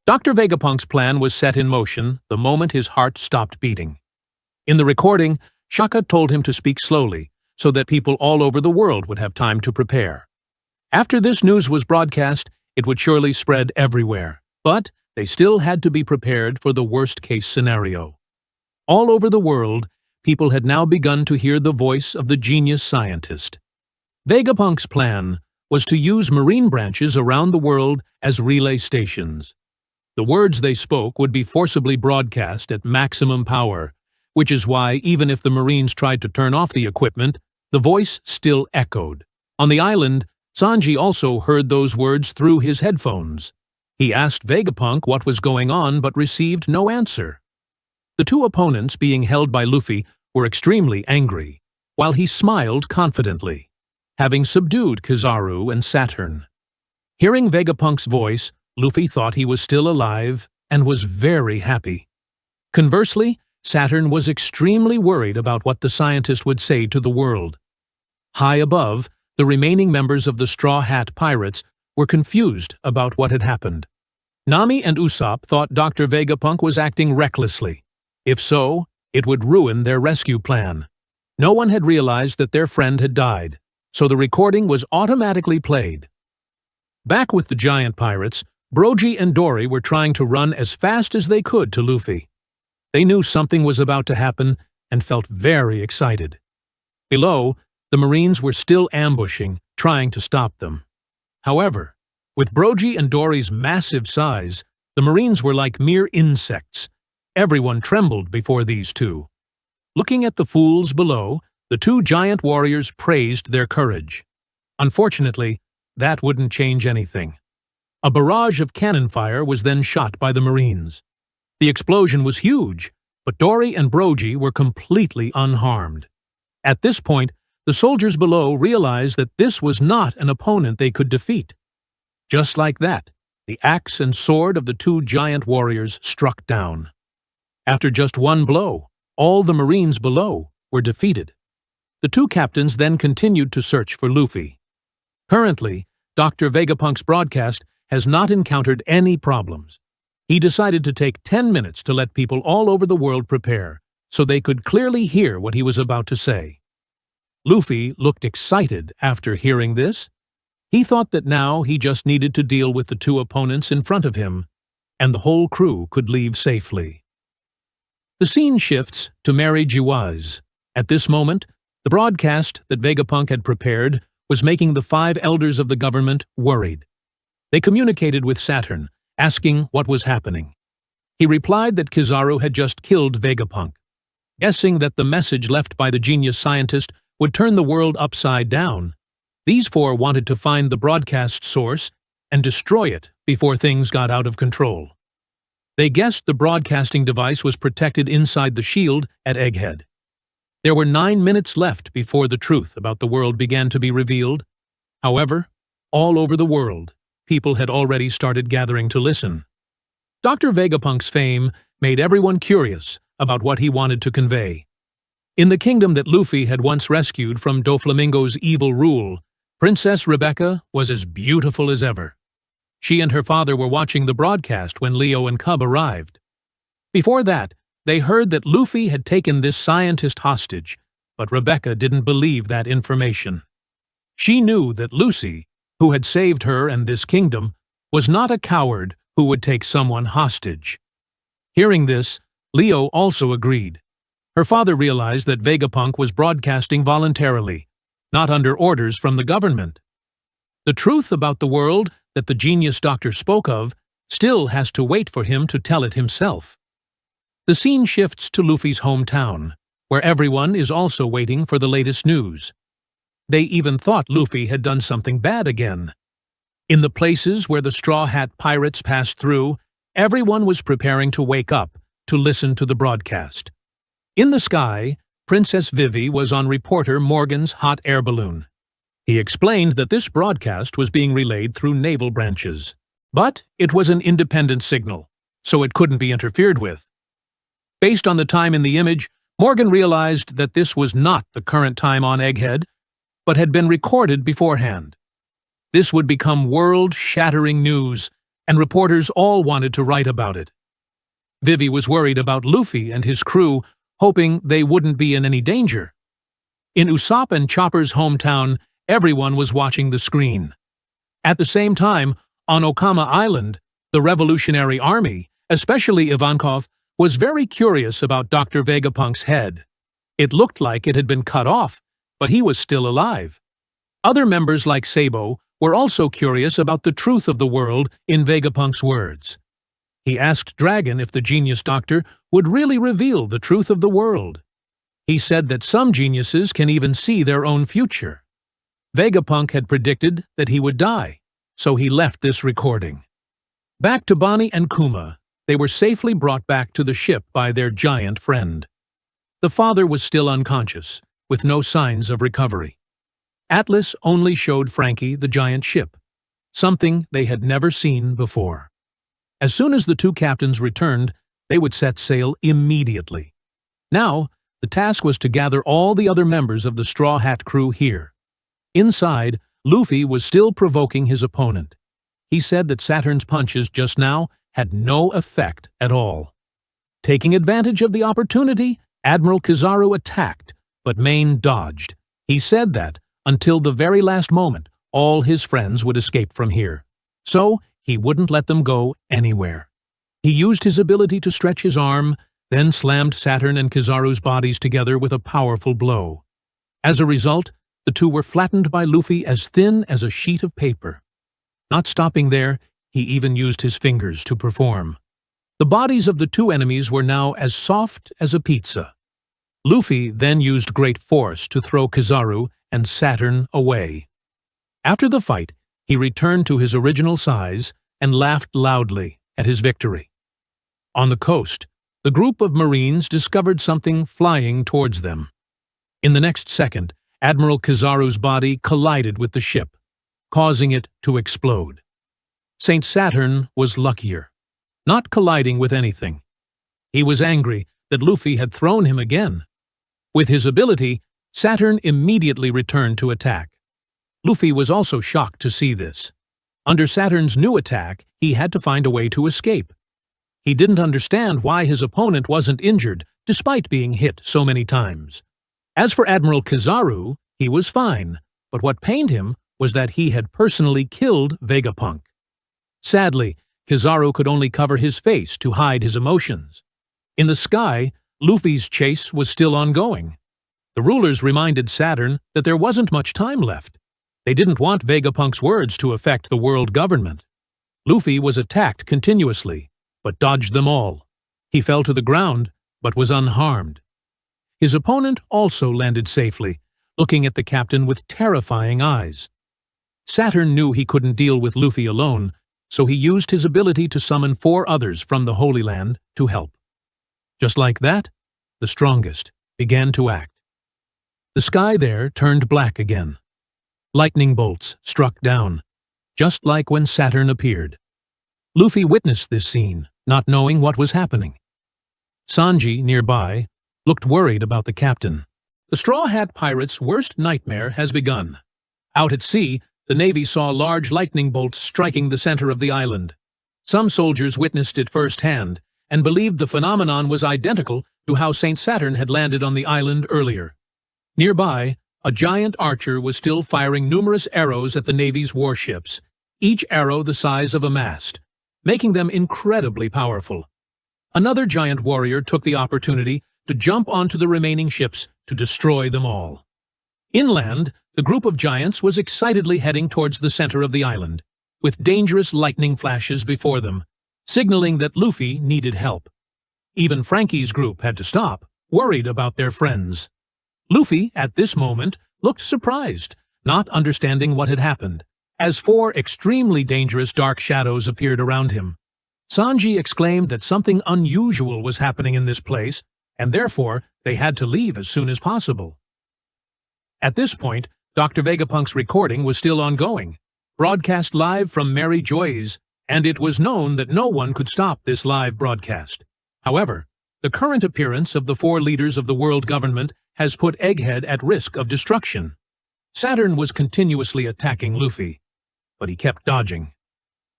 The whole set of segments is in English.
Dr. Vegapunk's plan was set in motion the moment his heart stopped beating. In the recording, Shaka told him to speak slowly so that people all over the world would have time to prepare. After this news was broadcast, it would surely spread everywhere, but they still had to be prepared for the worst-case scenario. All over the world, people had now begun to hear the voice of the genius scientist. Vegapunk's plan was to use marine branches around the world as relay stations. The words they spoke would be forcibly broadcast at maximum power, which is why even if the Marines tried to turn off the equipment, the voice still echoed. On the island, Sanji also heard those words through his headphones. He asked Vegapunk what was going on but received no answer. The two opponents being held by Luffy were extremely angry, while he smiled confidently, having subdued Kizaru and Saturn. Hearing Vegapunk's voice, Luffy thought he was still alive and was very happy. Conversely, Saturn was extremely worried about what the scientist would say to the world. High above, the remaining members of the Straw Hat Pirates were confused about what had happened. Nami and Usopp thought Dr. Vegapunk was acting recklessly. If so, it would ruin their rescue plan. No one had realized that their friend had died, so the recording was automatically played. Back with the giant pirates, Brogy and Dorry were trying to run as fast as they could to Luffy. They knew something was about to happen and felt very excited. Below, the Marines were still ambushing, trying to stop them. However, with Brogy and Dorry's massive size, the Marines were like mere insects. Everyone trembled before these two. Looking at the fools below, the two giant warriors praised their courage. Unfortunately, that wouldn't change anything. A barrage of cannon fire was then shot by the Marines. The explosion was huge, but Dorry and Brogy were completely unharmed. At this point, the soldiers below realized that this was not an opponent they could defeat. Just like that, the axe and sword of the two giant warriors struck down. After just one blow, all the Marines below were defeated. The two captains then continued to search for Luffy. Currently, Dr. Vegapunk's broadcast has not encountered any problems. He decided to take 10 minutes to let people all over the world prepare, so they could clearly hear what he was about to say. Luffy looked excited after hearing this. He thought that now he just needed to deal with the two opponents in front of him, and the whole crew could leave safely. The scene shifts to Mary Jiwaz. At this moment, the broadcast that Vegapunk had prepared was making the 5 elders of the government worried. They communicated with Saturn, asking what was happening. He replied that Kizaru had just killed Vegapunk. Guessing that the message left by the genius scientist would turn the world upside down, these 4 wanted to find the broadcast source and destroy it before things got out of control. They guessed the broadcasting device was protected inside the shield at Egghead. There were 9 minutes left before the truth about the world began to be revealed. However, all over the world, people had already started gathering to listen. Dr. Vegapunk's fame made everyone curious about what he wanted to convey. In the kingdom that Luffy had once rescued from Doflamingo's evil rule, Princess Rebecca was as beautiful as ever. She and her father were watching the broadcast when Leo and Cub arrived. Before that, they heard that Luffy had taken this scientist hostage, but Rebecca didn't believe that information. She knew that Lucy, who had saved her and this kingdom, was not a coward who would take someone hostage. Hearing this, Leo also agreed. Her father realized that Vegapunk was broadcasting voluntarily, not under orders from the government. The truth about the world that the genius doctor spoke of still has to wait for him to tell it himself. The scene shifts to Luffy's hometown, where everyone is also waiting for the latest news. They even thought Luffy had done something bad again. In the places where the Straw Hat Pirates passed through, everyone was preparing to wake up to listen to the broadcast. In the sky, Princess Vivi was on reporter Morgan's hot air balloon. He explained that this broadcast was being relayed through naval branches, but it was an independent signal, so it couldn't be interfered with. Based on the time in the image, Morgan realized that this was not the current time on Egghead, but had been recorded beforehand. This would become world-shattering news, and reporters all wanted to write about it. Vivi was worried about Luffy and his crew, hoping they wouldn't be in any danger. In Usopp and Chopper's hometown, everyone was watching the screen. At the same time, on Okama Island, the Revolutionary Army, especially Ivankov, was very curious about Dr. Vegapunk's head. It looked like it had been cut off, but he was still alive. Other members like Sabo were also curious about the truth of the world in Vegapunk's words. He asked Dragon if the genius doctor would really reveal the truth of the world. He said that some geniuses can even see their own future. Vegapunk had predicted that he would die, so he left this recording. Back to Bonnie and Kuma, they were safely brought back to the ship by their giant friend. The father was still unconscious, with no signs of recovery. Atlas only showed Frankie the giant ship, something they had never seen before. As soon as the two captains returned, they would set sail immediately. Now, the task was to gather all the other members of the Straw Hat crew here. Inside, Luffy was still provoking his opponent. He said that Saturn's punches just now had no effect at all. Taking advantage of the opportunity, Admiral Kizaru attacked, but Maine dodged. He said that, until the very last moment, all his friends would escape from here. So, he wouldn't let them go anywhere. He used his ability to stretch his arm, then slammed Saturn and Kizaru's bodies together with a powerful blow. As a result, the two were flattened by Luffy as thin as a sheet of paper. Not stopping there, he even used his fingers to perform. The bodies of the two enemies were now as soft as a pizza. Luffy then used great force to throw Kizaru and Saturn away. After the fight, he returned to his original size and laughed loudly at his victory. On the coast, the group of Marines discovered something flying towards them. In the next second, Admiral Kizaru's body collided with the ship, causing it to explode. Saint Saturn was luckier, not colliding with anything. He was angry that Luffy had thrown him again. With his ability, Saturn immediately returned to attack. Luffy was also shocked to see this. Under Saturn's new attack, he had to find a way to escape. He didn't understand why his opponent wasn't injured, despite being hit so many times. As for Admiral Kizaru, he was fine, but what pained him was that he had personally killed Vegapunk. Sadly, Kizaru could only cover his face to hide his emotions. In the sky, Luffy's chase was still ongoing. The rulers reminded Saturn that there wasn't much time left. They didn't want Vegapunk's words to affect the world government. Luffy was attacked continuously, but dodged them all. He fell to the ground, but was unharmed. His opponent also landed safely, looking at the captain with terrifying eyes. Saturn knew he couldn't deal with Luffy alone, so he used his ability to summon 4 others from the Holy Land to help. Just like that, the strongest began to act. The sky there turned black again. Lightning bolts struck down, just like when Saturn appeared. Luffy witnessed this scene, not knowing what was happening. Sanji, nearby, looked worried about the captain. The Straw Hat Pirates' worst nightmare has begun. Out at sea, the Navy saw large lightning bolts striking the center of the island. Some soldiers witnessed it firsthand and believed the phenomenon was identical to how Saint Saturn had landed on the island earlier. Nearby, a giant archer was still firing numerous arrows at the Navy's warships, each arrow the size of a mast, making them incredibly powerful. Another giant warrior took the opportunity to jump onto the remaining ships to destroy them all. Inland, the group of giants was excitedly heading towards the center of the island, with dangerous lightning flashes before them, signaling that Luffy needed help. Even Frankie's group had to stop, worried about their friends. Luffy, at this moment, looked surprised, not understanding what had happened, as 4 extremely dangerous dark shadows appeared around him. Sanji exclaimed that something unusual was happening in this place, and therefore they had to leave as soon as possible. At this point, Dr. Vegapunk's recording was still ongoing, broadcast live from Mary Joy's, and it was known that no one could stop this live broadcast. However, the current appearance of the 4 leaders of the world government has put Egghead at risk of destruction. Saturn was continuously attacking Luffy, but he kept dodging.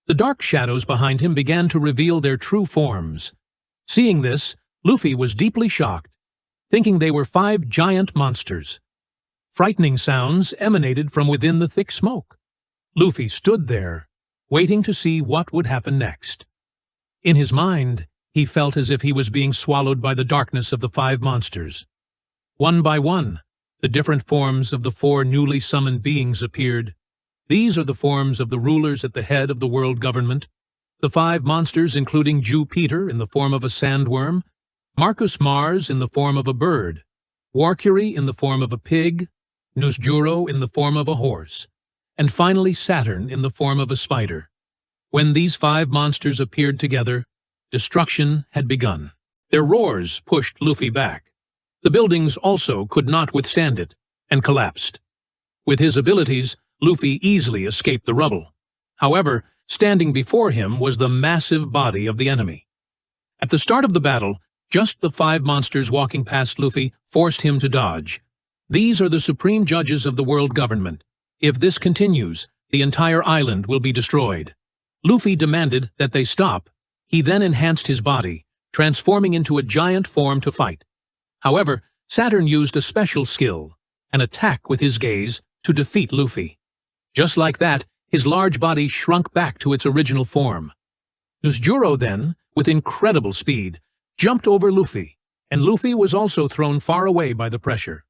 The dark shadows behind him began to reveal their true forms. Seeing this, Luffy was deeply shocked, thinking they were 5 giant monsters. Frightening sounds emanated from within the thick smoke. Luffy stood there, waiting to see what would happen next. In his mind, he felt as if he was being swallowed by the darkness of the 5 monsters. One by one, the different forms of the 4 newly summoned beings appeared. These are the forms of the rulers at the head of the world government. The 5 monsters including Jupiter in the form of a sandworm, Marcus Mars in the form of a bird, Warcury in the form of a pig, Nusjuro in the form of a horse, and finally Saturn in the form of a spider. When these 5 monsters appeared together, destruction had begun. Their roars pushed Luffy back. The buildings also could not withstand it, and collapsed. With his abilities, Luffy easily escaped the rubble. However, standing before him was the massive body of the enemy. At the start of the battle, just the 5 monsters walking past Luffy forced him to dodge. These are the supreme judges of the world government. If this continues, the entire island will be destroyed. Luffy demanded that they stop. He then enhanced his body, transforming into a giant form to fight. However, Saturn used a special skill, an attack with his gaze, to defeat Luffy. Just like that, his large body shrunk back to its original form. Nusjuro then, with incredible speed, jumped over Luffy, and Luffy was also thrown far away by the pressure.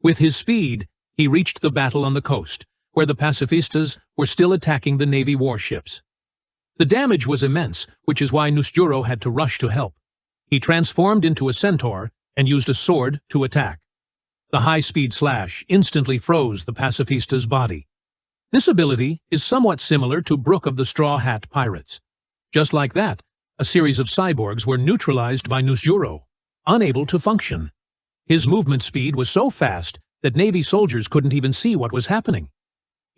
With his speed, he reached the battle on the coast, where the pacifistas were still attacking the Navy warships. The damage was immense, which is why Nusjuro had to rush to help. He transformed into a centaur and used a sword to attack. The high-speed slash instantly froze the pacifista's body. This ability is somewhat similar to Brook of the Straw Hat Pirates. Just like that, a series of cyborgs were neutralized by Nusjuro, unable to function. His movement speed was so fast that Navy soldiers couldn't even see what was happening.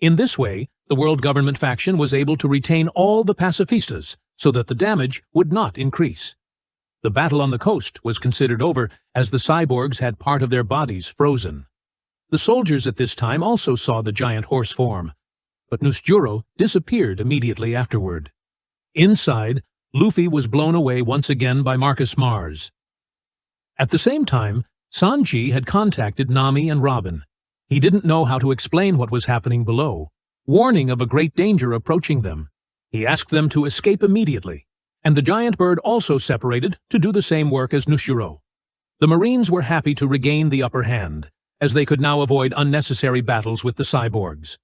In this way, the world government faction was able to retain all the pacifistas so that the damage would not increase. The battle on the coast was considered over as the cyborgs had part of their bodies frozen. The soldiers at this time also saw the giant horse form, but Nusjuro disappeared immediately afterward. Inside, Luffy was blown away once again by Marcus Mars. At the same time, Sanji had contacted Nami and Robin. He didn't know how to explain what was happening below, warning of a great danger approaching them. He asked them to escape immediately, and the giant bird also separated to do the same work as Nusjuro. The Marines were happy to regain the upper hand, as they could now avoid unnecessary battles with the cyborgs.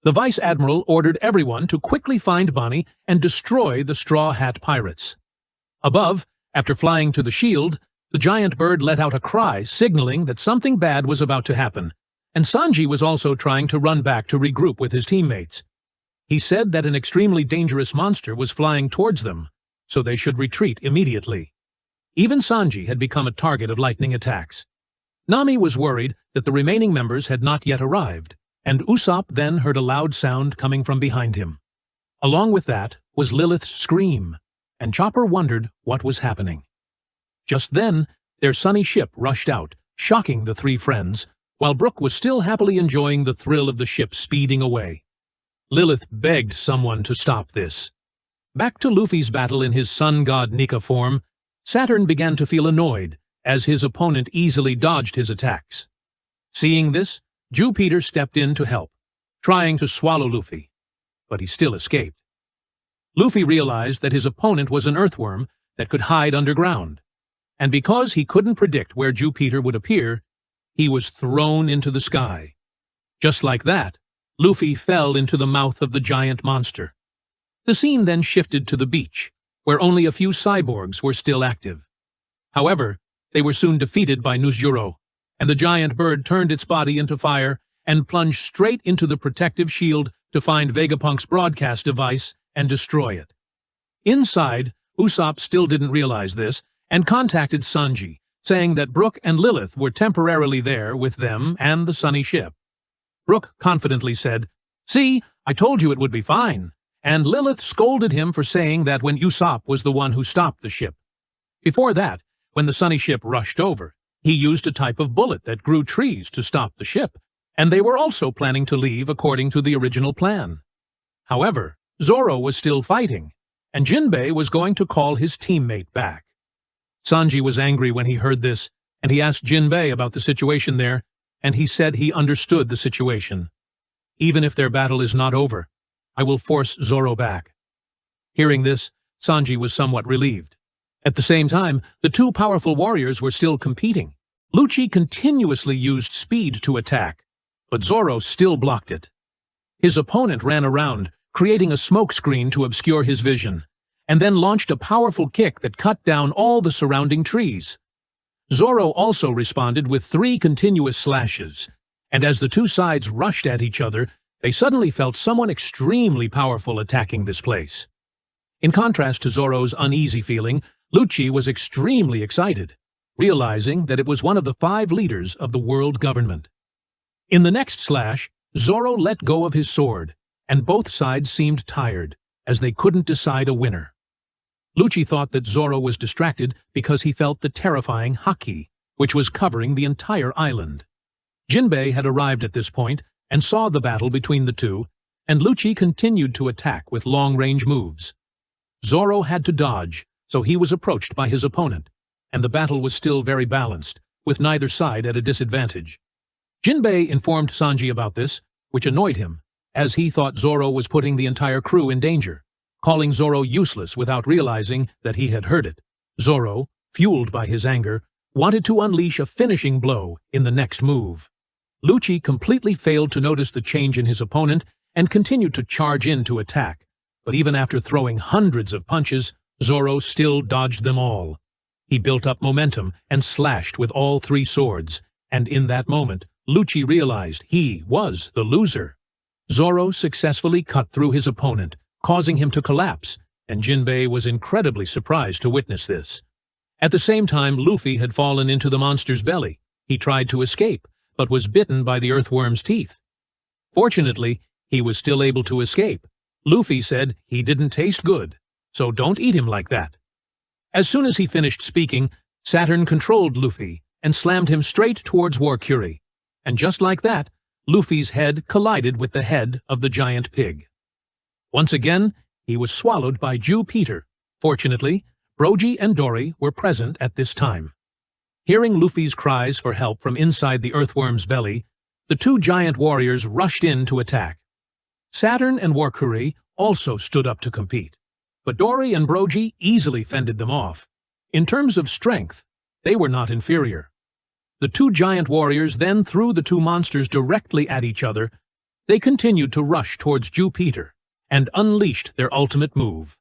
The Vice Admiral ordered everyone to quickly find Bonnie and destroy the Straw Hat Pirates. Above, after flying to the shield, the giant bird let out a cry signaling that something bad was about to happen, and Sanji was also trying to run back to regroup with his teammates. He said that an extremely dangerous monster was flying towards them, so they should retreat immediately. Even Sanji had become a target of lightning attacks. Nami was worried that the remaining members had not yet arrived, and Usopp then heard a loud sound coming from behind him. Along with that was Lilith's scream, and Chopper wondered what was happening. Just then, their sunny ship rushed out, shocking the 3 friends, while Brook was still happily enjoying the thrill of the ship speeding away. Lilith begged someone to stop this. Back to Luffy's battle in his Sun God Nika form, Saturn began to feel annoyed as his opponent easily dodged his attacks. Seeing this, Jupiter stepped in to help, trying to swallow Luffy, but he still escaped. Luffy realized that his opponent was an earthworm that could hide underground, and because he couldn't predict where Jupiter would appear, he was thrown into the sky. Just like that, Luffy fell into the mouth of the giant monster. The scene then shifted to the beach, where only a few cyborgs were still active. However, they were soon defeated by Nusjuro, and the giant bird turned its body into fire and plunged straight into the protective shield to find Vegapunk's broadcast device and destroy it. Inside, Usopp still didn't realize this and contacted Sanji, saying that Brook and Lilith were temporarily there with them and the sunny ship. Brook confidently said, "See, I told you it would be fine," and Lilith scolded him for saying that when Usopp was the one who stopped the ship. Before that, when the sunny ship rushed over, he used a type of bullet that grew trees to stop the ship, and they were also planning to leave according to the original plan. However, Zoro was still fighting, and Jinbei was going to call his teammate back. Sanji was angry when he heard this, and he asked Jinbei about the situation there, and he said he understood the situation. Even if their battle is not over, I will force Zoro back. Hearing this, Sanji was somewhat relieved. At the same time, the two powerful warriors were still competing. Lucci continuously used speed to attack, but Zoro still blocked it. His opponent ran around, creating a smoke screen to obscure his vision, and then launched a powerful kick that cut down all the surrounding trees. Zoro also responded with 3 continuous slashes, and as the two sides rushed at each other, they suddenly felt someone extremely powerful attacking this place. In contrast to Zoro's uneasy feeling, Lucci was extremely excited, realizing that it was one of the 5 leaders of the world government. In the next slash, Zoro let go of his sword, and both sides seemed tired, as they couldn't decide a winner. Lucci thought that Zoro was distracted because he felt the terrifying haki, which was covering the entire island. Jinbei had arrived at this point and saw the battle between the two, and Lucci continued to attack with long-range moves. Zoro had to dodge, so he was approached by his opponent, and the battle was still very balanced, with neither side at a disadvantage. Jinbei informed Sanji about this, which annoyed him, as he thought Zoro was putting the entire crew in danger, calling Zoro useless without realizing that he had heard it. Zoro, fueled by his anger, wanted to unleash a finishing blow in the next move. Lucci completely failed to notice the change in his opponent and continued to charge in to attack, but even after throwing hundreds of punches, Zoro still dodged them all. He built up momentum and slashed with all 3 swords, and in that moment, Lucci realized he was the loser. Zoro successfully cut through his opponent, causing him to collapse, and Jinbei was incredibly surprised to witness this. At the same time, Luffy had fallen into the monster's belly. He tried to escape, but was bitten by the earthworm's teeth. Fortunately, he was still able to escape. Luffy said he didn't taste good, so don't eat him like that. As soon as he finished speaking, Saturn controlled Luffy and slammed him straight towards Warcury, and just like that, Luffy's head collided with the head of the giant pig. Once again, he was swallowed by Jew Peter. Fortunately, Brogy and Dorry were present at this time. Hearing Luffy's cries for help from inside the earthworm's belly, the 2 giant warriors rushed in to attack. Saturn and Warcury also stood up to compete, but Dorry and Brogy easily fended them off. In terms of strength, they were not inferior. The 2 giant warriors then threw the 2 monsters directly at each other. They continued to rush towards Jew Peter and unleashed their ultimate move,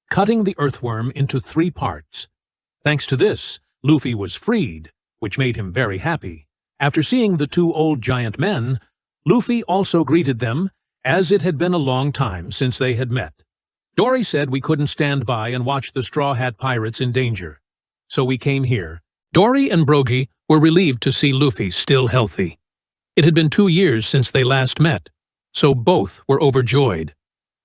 cutting the earthworm into 3 parts. Thanks to this, Luffy was freed, which made him very happy. After seeing the 2 old giant men, Luffy also greeted them, as it had been a long time since they had met. Dorry said we couldn't stand by and watch the Straw Hat Pirates in danger, so we came here. Dorry and Brogy were relieved to see Luffy still healthy. It had been 2 years since they last met, so both were overjoyed.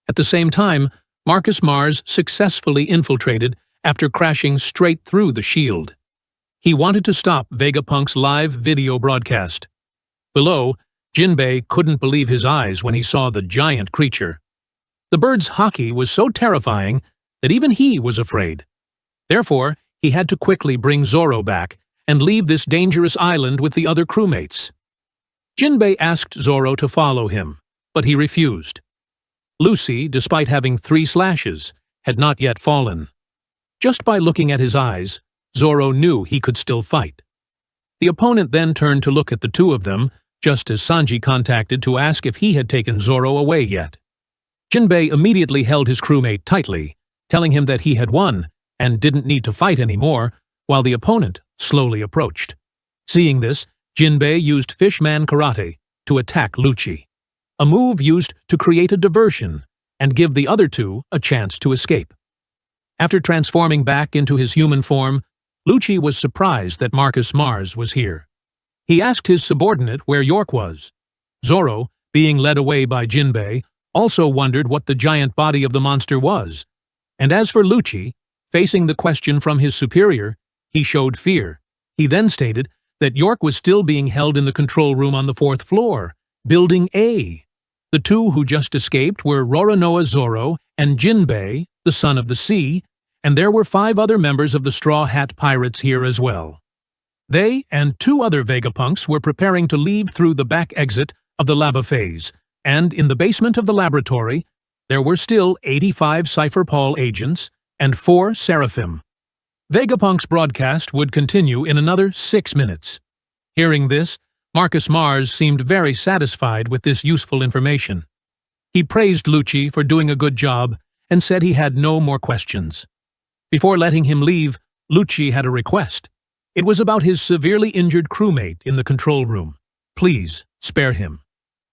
At the same time, Marcus Mars successfully infiltrated after crashing straight through the shield. He wanted to stop Vegapunk's live video broadcast. Below, Jinbei couldn't believe his eyes when he saw the giant creature. The bird's haki was so terrifying that even he was afraid. Therefore, he had to quickly bring Zoro back and leave this dangerous island with the other crewmates. Jinbei asked Zoro to follow him, but he refused. Lucy, despite having 3 slashes, had not yet fallen. Just by looking at his eyes, Zoro knew he could still fight. The opponent then turned to look at the 2 of them, just as Sanji contacted to ask if he had taken Zoro away yet. Jinbei immediately held his crewmate tightly, telling him that he had won and didn't need to fight anymore, while the opponent slowly approached. Seeing this, Jinbei used Fishman Karate to attack Lucci, a move used to create a diversion and give the other 2 a chance to escape. After transforming back into his human form, Lucci was surprised that Marcus Mars was here. He asked his subordinate where York was. Zoro, being led away by Jinbei, also wondered what the giant body of the monster was. And as for Lucci, facing the question from his superior, he showed fear. He then stated that York was still being held in the control room on the 4th floor, Building A. The two who just escaped were Roronoa Zoro and Jinbei, the Son of the Sea, and there were 5 other members of the Straw Hat Pirates here as well. They and 2 other Vegapunks were preparing to leave through the back exit of the laba phase, and in the basement of the laboratory, there were still 85 Cypher Paul agents and 4 Seraphim. Vegapunk's broadcast would continue in another 6 minutes. Hearing this, Marcus Mars seemed very satisfied with this useful information. He praised Lucci for doing a good job and said he had no more questions. Before letting him leave, Lucci had a request. It was about his severely injured crewmate in the control room. Please, spare him.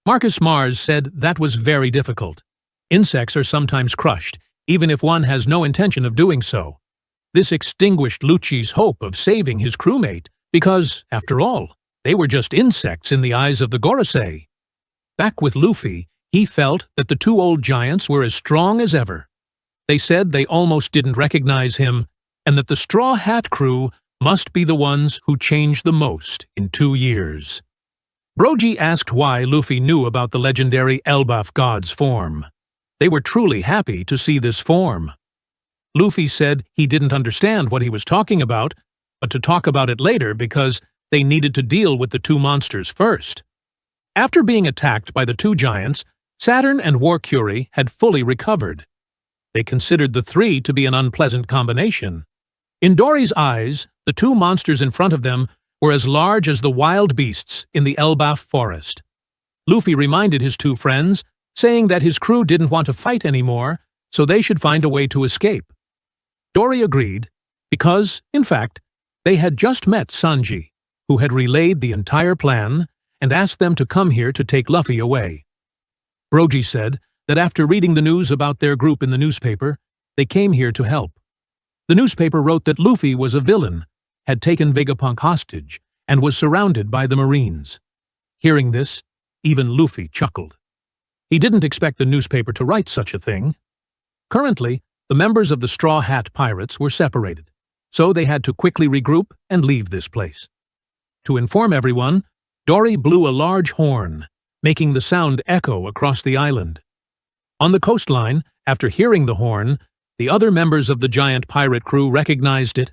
Marcus Mars said that was very difficult. Insects are sometimes crushed, even if one has no intention of doing so. This extinguished Lucci's hope of saving his crewmate, because, after all, they were just insects in the eyes of the Gorosei. Back with Luffy, he felt that the 2 old giants were as strong as ever. They said they almost didn't recognize him, and that the Straw Hat crew must be the ones who changed the most in 2 years. Brogy asked why Luffy knew about the legendary Elbaf god's form. They were truly happy to see this form. Luffy said he didn't understand what he was talking about, but to talk about it later because they needed to deal with the 2 monsters first. After being attacked by the 2 giants, Saturn and Warcury had fully recovered. They considered the 3 to be an unpleasant combination. In Dory's eyes, the 2 monsters in front of them were as large as the wild beasts in the Elbaf forest. Luffy reminded his 2 friends, saying that his crew didn't want to fight anymore, so they should find a way to escape. Dorry agreed, because, in fact, they had just met Sanji, who had relayed the entire plan and asked them to come here to take Luffy away. Brogy said that after reading the news about their group in the newspaper, they came here to help. The newspaper wrote that Luffy was a villain, had taken Vegapunk hostage, and was surrounded by the Marines. Hearing this, even Luffy chuckled. He didn't expect the newspaper to write such a thing. Currently, the members of the Straw Hat Pirates were separated, so they had to quickly regroup and leave this place. To inform everyone, Dorry blew a large horn, making the sound echo across the island. On the coastline, after hearing the horn, the other members of the giant pirate crew recognized it.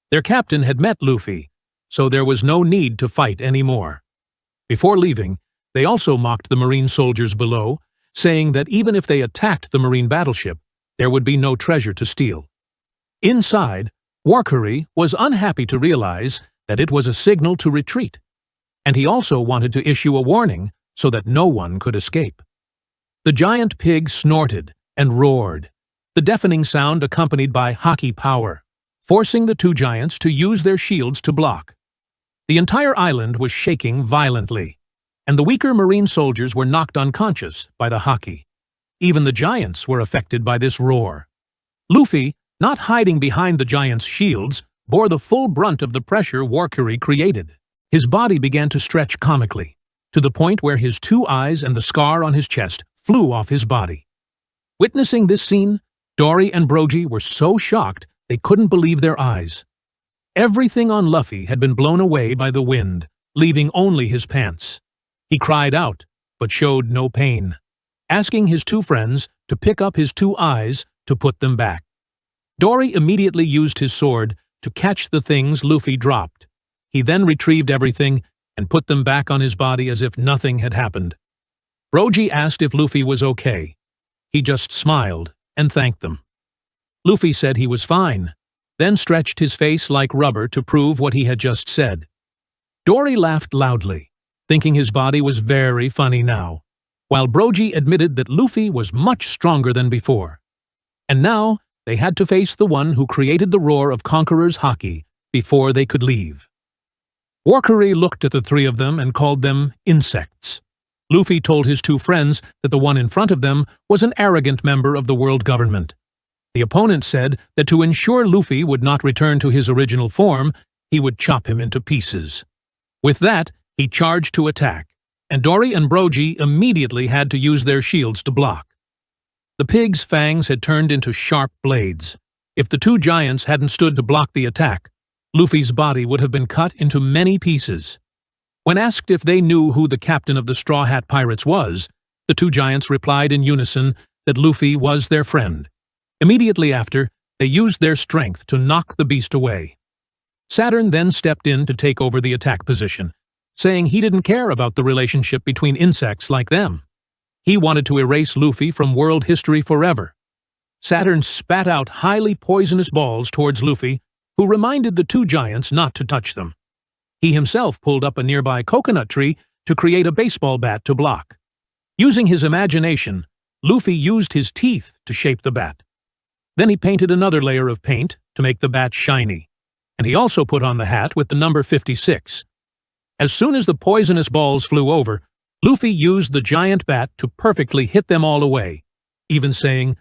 Their captain had met Luffy, so there was no need to fight anymore. Before leaving, they also mocked the Marine soldiers below, saying that even if they attacked the Marine battleship, there would be no treasure to steal. Inside, Warcury was unhappy to realize that it was a signal to retreat, and he also wanted to issue a warning so that no one could escape. The giant pig snorted and roared, the deafening sound accompanied by hockey power, forcing the 2 giants to use their shields to block. The entire island was shaking violently, and the weaker Marine soldiers were knocked unconscious by the hockey. Even the giants were affected by this roar. Luffy, not hiding behind the giants' shields, bore the full brunt of the pressure Warcury created. His body began to stretch comically, to the point where his 2 eyes and the scar on his chest flew off his body. Witnessing this scene, Dorry and Brogy were so shocked they couldn't believe their eyes. Everything on Luffy had been blown away by the wind, leaving only his pants. He cried out, but showed no pain, asking his 2 friends to pick up his 2 eyes to put them back. Dorry immediately used his sword to catch the things Luffy dropped. He then retrieved everything and put them back on his body as if nothing had happened. Brogy asked if Luffy was okay. He just smiled and thanked them. Luffy said he was fine, then stretched his face like rubber to prove what he had just said. Dorry laughed loudly, thinking his body was very funny now, while Brogy admitted that Luffy was much stronger than before. And now they had to face the one who created the roar of Conqueror's hockey before they could leave. Warcury looked at the 3 of them and called them insects. Luffy told his 2 friends that the one in front of them was an arrogant member of the world government. The opponent said that to ensure Luffy would not return to his original form, he would chop him into pieces. With that, he charged to attack, and Dorry and Brogy immediately had to use their shields to block. The pig's fangs had turned into sharp blades. If the 2 giants hadn't stood to block the attack, Luffy's body would have been cut into many pieces. When asked if they knew who the captain of the Straw Hat Pirates was, The two giants replied in unison that Luffy was their friend. Immediately after, they used their strength to knock the beast away. Saturn then stepped in to take over the attack position, saying he didn't care about the relationship between insects like them. He wanted to erase Luffy from world history forever. Saturn spat out highly poisonous balls towards Luffy, who reminded the two giants not to touch them. He himself pulled up a nearby coconut tree to create a baseball bat to block. Using his imagination, Luffy used his teeth to shape the bat. Then he painted another layer of paint to make the bat shiny, and he also put on the hat with the number 56. As soon as the poisonous balls flew over, Luffy used the giant bat to perfectly hit them all away, even saying,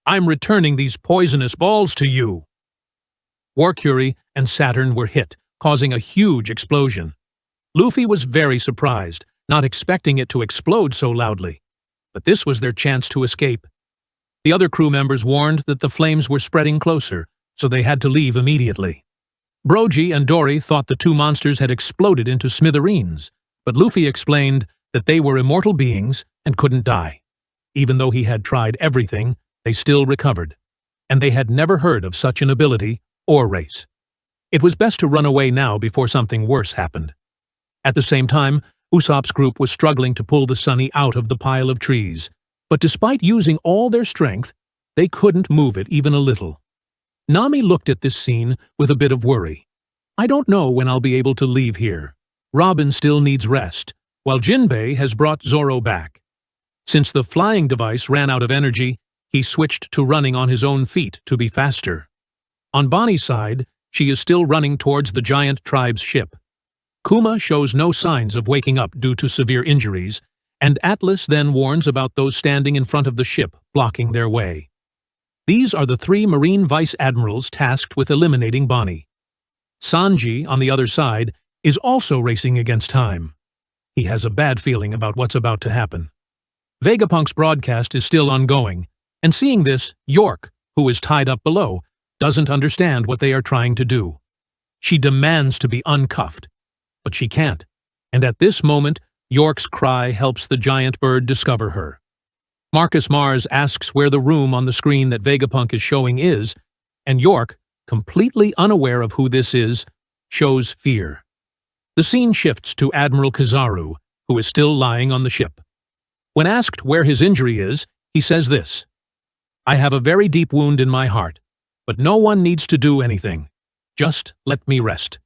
"I'm returning these poisonous balls to you." Warcury and Saturn were hit, causing a huge explosion. Luffy was very surprised, not expecting it to explode so loudly. But this was their chance to escape. The other crew members warned that the flames were spreading closer, so they had to leave immediately. Brogy and Dorry thought the two monsters had exploded into smithereens, but Luffy explained that they were immortal beings and couldn't die. Even though he had tried everything, they still recovered, and they had never heard of such an ability or race. It was best to run away now before something worse happened. At the same time, Usopp's group was struggling to pull the Sunny out of the pile of trees, but despite using all their strength, they couldn't move it even a little. Nami looked at this scene with a bit of worry. "I don't know when I'll be able to leave here. Robin still needs rest, while Jinbei has brought Zoro back. Since the flying device ran out of energy, he switched to running on his own feet to be faster. On Bonnie's side, she is still running towards the giant tribe's ship. Kuma shows no signs of waking up due to severe injuries, and Atlas then warns about those standing in front of the ship, blocking their way. These are the three Marine Vice Admirals tasked with eliminating Bonnie. Sanji, on the other side, is also racing against time. He has a bad feeling about what's about to happen. Vegapunk's broadcast is still ongoing, and seeing this, York, who is tied up below, doesn't understand what they are trying to do. She demands to be uncuffed, but she can't, and at this moment, York's cry helps the giant bird discover her. Marcus Mars asks where the room on the screen that Vegapunk is showing is, and York, completely unaware of who this is, shows fear. The scene shifts to Admiral Kizaru, who is still lying on the ship. When asked where his injury is, he says this: "I have a very deep wound in my heart, but no one needs to do anything. Just let me rest."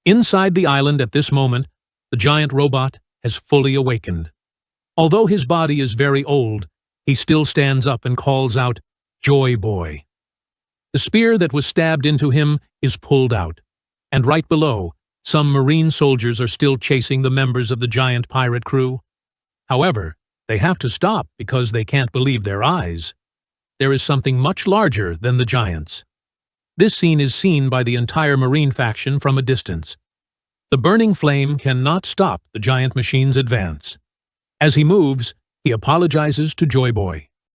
Inside the island at this moment, the giant robot has fully awakened. Although his body is very old, he still stands up and calls out, "Joy Boy." The spear that was stabbed into him is pulled out, and right below, some Marine soldiers are still chasing the members of the giant pirate crew. However, they have to stop because they can't believe their eyes. There is something much larger than the giants. This scene is seen by the entire Marine faction from a distance. The burning flame cannot stop the giant machine's advance. As he moves, he apologizes to Joy Boy.